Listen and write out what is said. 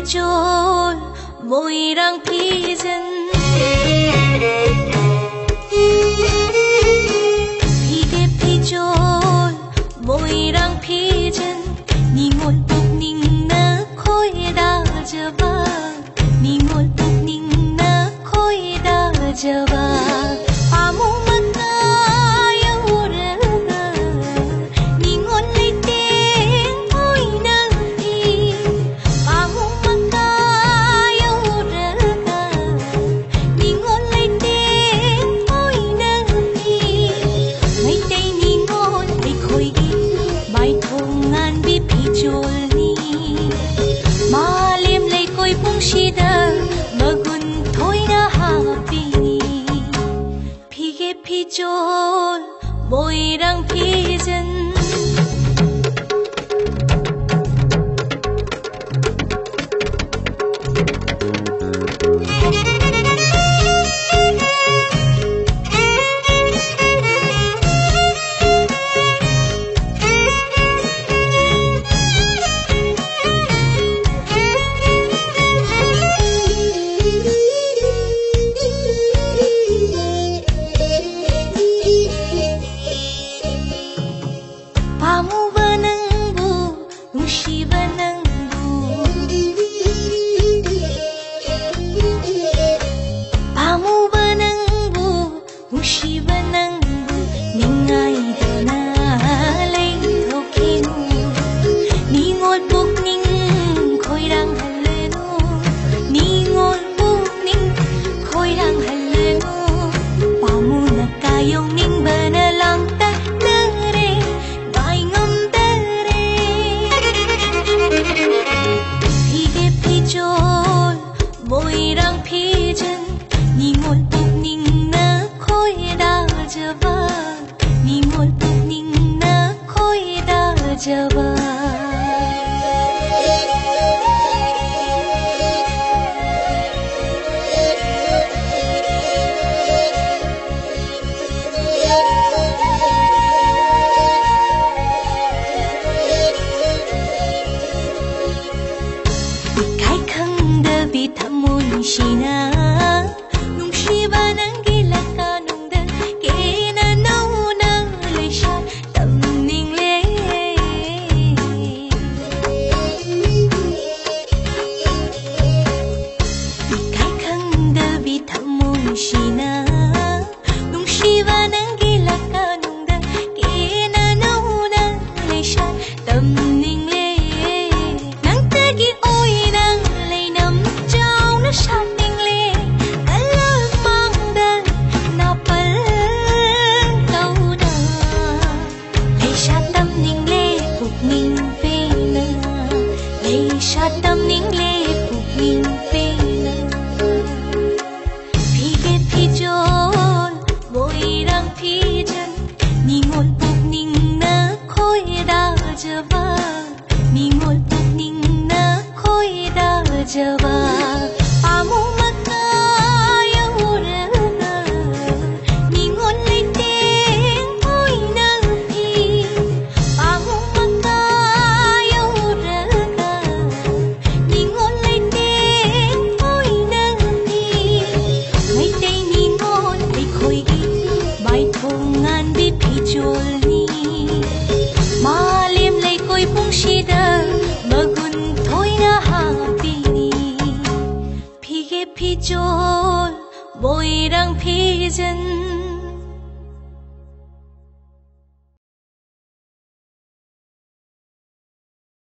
pijol moirang pijen pige pijol moirang pijen ningol pukning na khoi da jaba ningol pukning na khoi da jaba pijol moirang pijen jaba kai khang da bi thamun shina nung shiba nang gilaka nung da ke na nau na lai sha tam ning le kai khang da bi thamun shina nung shiba nang gilaka nung da ke na nau na lai sha tam ning le nang ta gi oi nang lai nam chao na sha ning le kala mang da na pal tau da lai sha tam ning le puk ning pe na lai sha tam ning le puk ning pe na pige pijol moirang pijen ningol puk ning na khoi da jaba ningol puk ning na khoi da jaba amu mata yaura ningol lai teng khoi na pi amu mata yaura ningol lai teng khoi na pi mai tei ningol lai khoi gi mai thong ngan bi pijol ni malim lai koi pung shida magun thoi na ha pi pige pijol moirang pijen